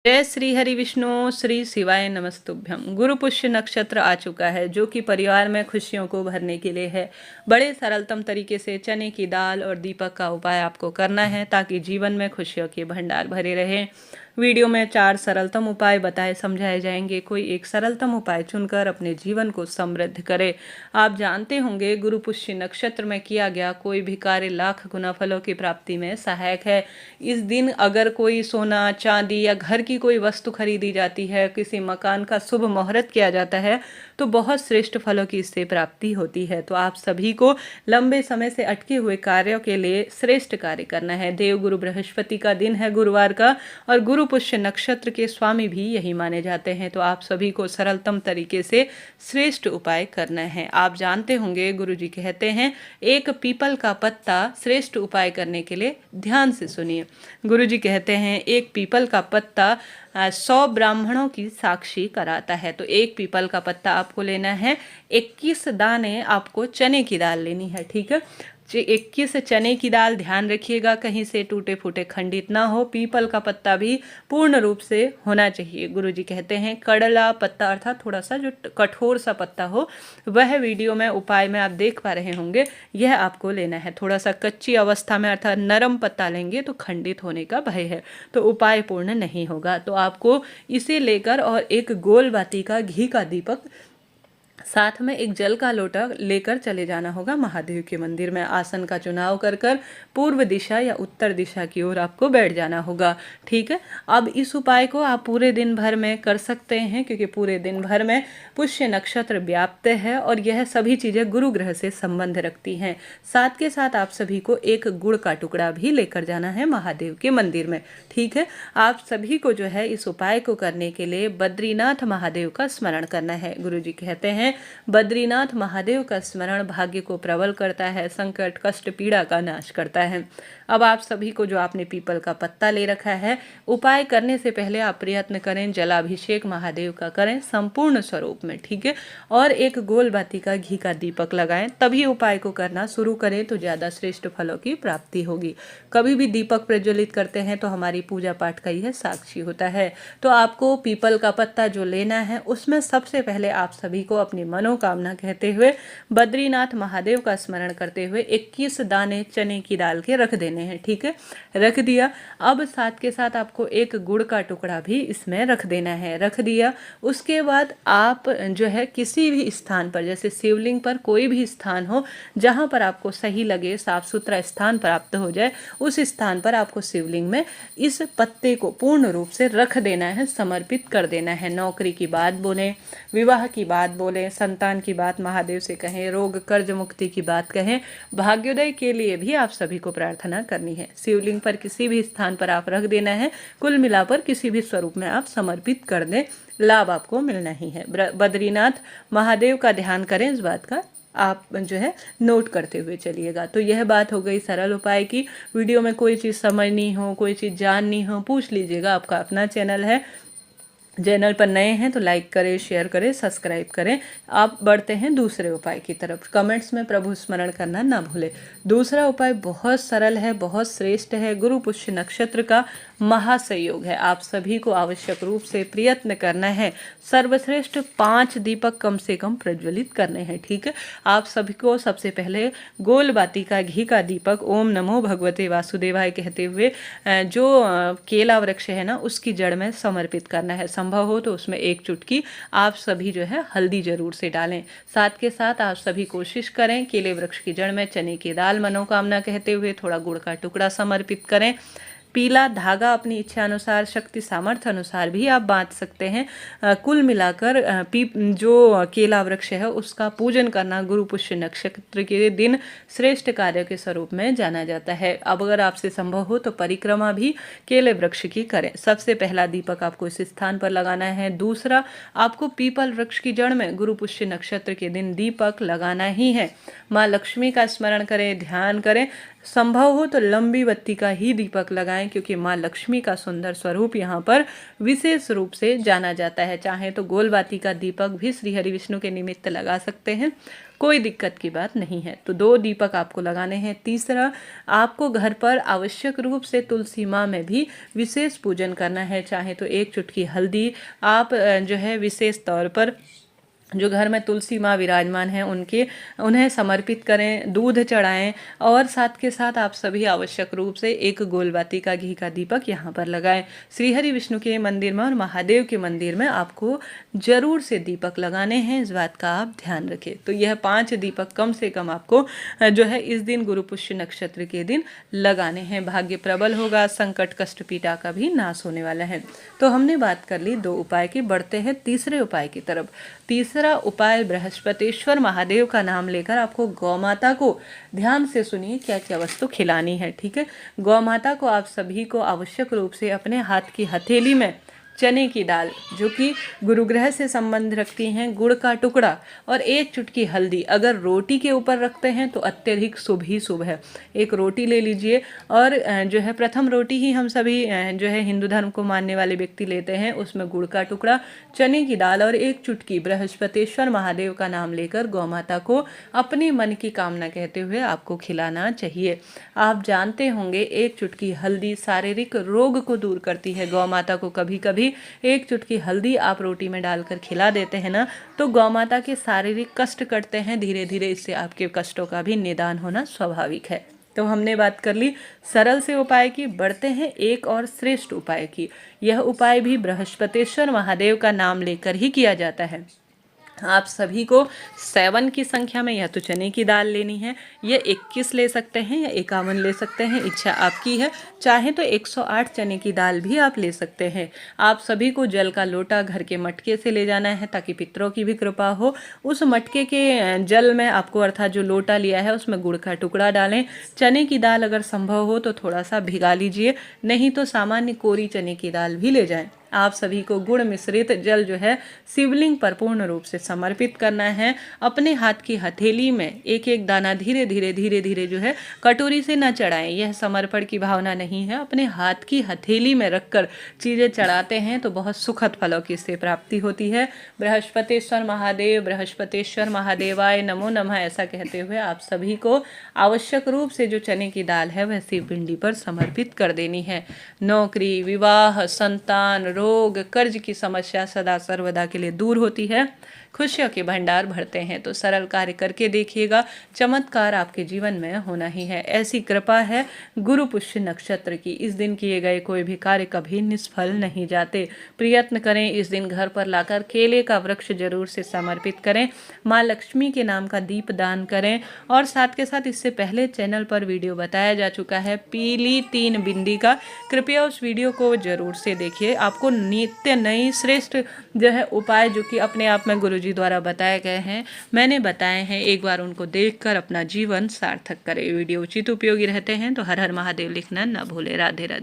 जय श्री हरि विष्णु श्री शिवाय नमस्तुभ्यम। गुरु पुष्य नक्षत्र आ चुका है जो कि परिवार में खुशियों को भरने के लिए है। बड़े सरलतम तरीके से चने की दाल और दीपक का उपाय आपको करना है ताकि जीवन में खुशियों के भंडार भरे रहे। वीडियो में 4 सरलतम उपाय बताए समझाए जाएंगे। कोई एक सरलतम उपाय चुनकर अपने जीवन को समृद्ध करे। आप जानते होंगे गुरु पुष्य नक्षत्र में किया गया कोई भी कार्य लाख गुना फलों की प्राप्ति में सहायक है। इस दिन अगर कोई सोना चांदी या घर की कोई वस्तु खरीदी जाती है, किसी मकान का शुभ मुहूर्त किया जाता है तो बहुत श्रेष्ठ फलों की इससे प्राप्ति होती है। तो आप सभी को लंबे समय से अटके हुए कार्यों के लिए श्रेष्ठ कार्य करना है। देवगुरु बृहस्पति का दिन है गुरुवार का, और गुरु पुष्य नक्षत्र के स्वामी भी यही माने जाते हैं। तो आप सभी को सरलतम तरीके से श्रेष्ठ उपाय करना है। आप जानते होंगे गुरु जी कहते हैं एक पीपल का पत्ता श्रेष्ठ उपाय करने के लिए ध्यान से सुनिए। गुरु जी कहते हैं एक पीपल का पत्ता 100 ब्राह्मणों की साक्षी कराता है। तो एक पीपल का पत्ता आपको लेना है, 21 दाने आपको चने की दाल लेनी है। ठीक है, 21 चने की दाल, ध्यान रखिएगा कहीं से टूटे फूटे खंडित ना हो। पीपल का पत्ता भी पूर्ण रूप से होना चाहिए। गुरुजी कहते हैं कड़ला पत्ता अर्थात थोड़ा सा जो कठोर सा पत्ता हो, वह वीडियो में उपाय में आप देख पा रहे होंगे, यह आपको लेना है। थोड़ा सा कच्ची अवस्था में अर्थात नरम पत्ता लेंगे तो खंडित होने का भय है, तो उपाय पूर्ण नहीं होगा। तो आपको इसे लेकर और एक गोल बाती का घी का दीपक, साथ में एक जल का लोटा लेकर चले जाना होगा महादेव के मंदिर में। आसन का चुनाव कर कर पूर्व दिशा या उत्तर दिशा की ओर आपको बैठ जाना होगा। ठीक है, अब इस उपाय को आप पूरे दिन भर में कर सकते हैं क्योंकि पूरे दिन भर में पुष्य नक्षत्र व्याप्त है और यह सभी चीज़ें गुरु ग्रह से संबंध रखती हैं। साथ के साथ आप सभी को एक गुड़ का टुकड़ा भी लेकर जाना है महादेव के मंदिर में। ठीक है, आप सभी को जो है इस उपाय को करने के लिए बद्रीनाथ महादेव का स्मरण करना है। गुरु जी कहते हैं बद्रीनाथ महादेव का स्मरण भाग्य को प्रबल करता है, संकट कष्ट पीड़ा का नाश करता है। अब आप सभी को जो आपने पीपल का पत्ता ले रखा है, उपाय करने से पहले आप प्रयत्न करें जलाभिषेक महादेव का करें संपूर्ण स्वरूप में। ठीक है, और एक गोल बाती का घी का दीपक लगाएं, तभी उपाय को करना शुरू करें तो ज़्यादा श्रेष्ठ फलों की प्राप्ति होगी। कभी भी दीपक प्रज्वलित करते हैं तो हमारी पूजा पाठ का यह साक्षी होता है। तो आपको पीपल का पत्ता जो लेना है उसमें सबसे पहले आप सभी को अपनी मनोकामना कहते हुए बद्रीनाथ महादेव का स्मरण करते हुए 21 दाने चने की दाल के रख देने हैं। ठीक है, रख दिया। अब साथ के साथ आपको एक गुड़ का टुकड़ा भी इसमें रख देना है। रख दिया, उसके बाद आप जो है किसी भी स्थान पर, जैसे शिवलिंग पर कोई भी स्थान हो जहाँ पर आपको सही लगे, साफ सुथरा स्थान प्राप्त हो जाए, उस स्थान पर आपको शिवलिंग में इस पत्ते को पूर्ण रूप से रख देना है, समर्पित कर देना है। नौकरी की बात बोलें, विवाह की बात बोलें, संतान की बात महादेव से कहें, रोग कर्ज मुक्ति की बात कहें, भाग्योदय के लिए भी आप सभी को प्रार्थना करनी है। शिवलिंग पर किसी भी स्थान पर आप रख देना है, कुल मिलाकर किसी भी स्वरूप में आप समर्पित कर दें, लाभ आपको मिलना ही है। बद्रीनाथ महादेव का ध्यान करें, इस बात का आप जो है नोट करते हुए चलिएगा। तो यह बात हो गई सरल उपाय की। वीडियो में कोई चीज़ समझनी हो, कोई चीज़ जाननी हो, पूछ लीजिएगा। आपका अपना चैनल है, चैनल पर नए हैं तो लाइक करें, शेयर करें, सब्सक्राइब करें। आप बढ़ते हैं दूसरे उपाय की तरफ। कमेंट्स में प्रभु स्मरण करना ना भूलें। दूसरा उपाय बहुत सरल है, बहुत श्रेष्ठ है, गुरु पुष्य नक्षत्र का महासंयोग है। आप सभी को आवश्यक रूप से प्रयत्न करना है, सर्वश्रेष्ठ 5 दीपक कम से कम प्रज्वलित करने हैं। ठीक है, आप सभी को सबसे पहले गोल बाती का घी का दीपक ओम नमो भगवते वासुदेवाय कहते हुए जो केला वृक्ष है ना, उसकी जड़ में समर्पित करना है। संभव हो तो उसमें एक चुटकी आप सभी जो है हल्दी जरूर से डालें। साथ के साथ आप सभी कोशिश करें केले वृक्ष की जड़ में चने की दाल मनोकामना कहते हुए थोड़ा गुड़ का टुकड़ा समर्पित करें। पीला धागा अपनी इच्छा अनुसार, शक्ति सामर्थ्य अनुसार भी आप बांध सकते हैं। कुल मिलाकर जो केला वृक्ष है उसका पूजन करना गुरु पुष्य नक्षत्र के दिन श्रेष्ठ कार्य के स्वरूप में जाना जाता है। अब अगर आपसे संभव हो तो परिक्रमा भी केले वृक्ष की करें। सबसे पहला दीपक आपको इस स्थान पर लगाना है। दूसरा, आपको पीपल वृक्ष की जड़ में गुरु पुष्य नक्षत्र के दिन दीपक लगाना ही है। माँ लक्ष्मी का स्मरण करें, ध्यान करें, संभव हो तो लंबी बत्ती का ही दीपक लगाएं, क्योंकि माँ लक्ष्मी का सुंदर स्वरूप यहाँ पर विशेष रूप से जाना जाता है। चाहे तो गोल बाती का दीपक भी श्री हरि विष्णु के निमित्त लगा सकते हैं, कोई दिक्कत की बात नहीं है। तो 2 दीपक आपको लगाने हैं। तीसरा, आपको घर पर आवश्यक रूप से तुलसी माँ में भी विशेष पूजन करना है। चाहे तो 1 चुटकी हल्दी आप जो है विशेष तौर पर जो घर में तुलसी माँ विराजमान हैं उन्हें समर्पित करें, दूध चढ़ाएं और साथ के साथ आप सभी आवश्यक रूप से 1 गोलबाती का घी का दीपक यहाँ पर लगाएं। श्री हरि विष्णु के मंदिर में और महादेव के मंदिर में आपको जरूर से दीपक लगाने हैं, इस बात का आप ध्यान रखें। तो यह 5 दीपक कम से कम आपको जो है इस दिन गुरु पुष्य नक्षत्र के दिन लगाने हैं। भाग्य प्रबल होगा, संकट कष्ट पीड़ा का भी नाश होने वाला है। तो हमने बात कर ली 2 उपाय की, बढ़ते हैं तीसरे उपाय की तरफ। तीसरा उपाय, बृहस्पतिश्वर महादेव का नाम लेकर आपको गौ माता को, ध्यान से सुनिए क्या क्या वस्तु खिलानी है, ठीक है। गौ माता को आप सभी को आवश्यक रूप से अपने हाथ की हथेली में चने की दाल, जो कि गुरु ग्रह से संबंध रखती हैं, गुड़ का टुकड़ा और 1 चुटकी हल्दी, अगर रोटी के ऊपर रखते हैं तो अत्यधिक शुभ ही शुभ है। 1 रोटी ले लीजिए और जो है प्रथम रोटी ही हम सभी जो है हिंदू धर्म को मानने वाले व्यक्ति लेते हैं। उसमें गुड़ का टुकड़ा, चने की दाल और 1 चुटकी बृहस्पतिश्वर महादेव का नाम लेकर गौ माता को अपने मन की कामना कहते हुए आपको खिलाना चाहिए। आप जानते होंगे 1 चुटकी हल्दी शारीरिक रोग को दूर करती है। गौ माता को कभी कभी 1 चुटकी हल्दी आप रोटी में डालकर खिला देते हैं ना, तो गौ माता के शारीरिक कष्ट कटते हैं, धीरे धीरे इससे आपके कष्टों का भी निदान होना स्वाभाविक है। तो हमने बात कर ली सरल से उपाय की, बढ़ते हैं एक और श्रेष्ठ उपाय की। यह उपाय भी बृहस्पतिश्वर महादेव का नाम लेकर ही किया जाता है। आप सभी को 7 की संख्या में या तो चने की दाल लेनी है, या 21 ले सकते हैं या 51 ले सकते हैं, इच्छा आपकी है। चाहे तो 108 चने की दाल भी आप ले सकते हैं। आप सभी को जल का लोटा घर के मटके से ले जाना है, ताकि पितरों की भी कृपा हो। उस मटके के जल में आपको, अर्थात जो लोटा लिया है उसमें गुड़ का टुकड़ा डालें। चने की दाल अगर संभव हो तो थोड़ा सा भिगा लीजिए, नहीं तो सामान्य कोरी चने की दाल भी ले जाएं। आप सभी को गुड़ मिश्रित जल जो है शिवलिंग पर पूर्ण रूप से समर्पित करना है। अपने हाथ की हथेली में 1-1 दाना धीरे धीरे जो है कटोरी से न चढ़ाएं, यह समर्पण की भावना नहीं है। अपने हाथ की हथेली में रखकर चीज़ें चढ़ाते हैं तो बहुत सुखद फलों की इससे प्राप्ति होती है। बृहस्पतिश्वर महादेव, बृहस्पतिश्वर महादेवाय नमो नमः ऐसा कहते हुए आप सभी को आवश्यक रूप से जो चने की दाल है वह शिव पिंडी पर समर्पित कर देनी है। नौकरी, विवाह, संतान, रोग, कर्ज की समस्या सदा सर्वदा के लिए दूर होती है। खुशियों के भंडार भरते हैं। तो सरल कार्य करके देखिएगा, चमत्कार आपके जीवन में होना ही है। ऐसी कृपा है गुरु पुष्य नक्षत्र की। इस दिन किए गए कोई भी कार्य कभी निष्फल नहीं जाते। प्रयत्न करें, इस दिन घर पर लाकर केले का वृक्ष जरूर से समर्पित करें। माँ लक्ष्मी के नाम का दीप दान करें। और साथ के साथ इससे पहले चैनल पर वीडियो बताया जा चुका है पीली 3 बिंदी का, कृपया उस वीडियो को जरूर से देखिए। आपको नित्य नई श्रेष्ठ जो है उपाय, जो कि अपने आप में गुरुजी द्वारा बताए गए हैं, मैंने बताए हैं, एक बार उनको देखकर अपना जीवन सार्थक करें। वीडियो उचित उपयोगी रहते हैं तो हर हर महादेव लिखना न भूले। राधे राधे।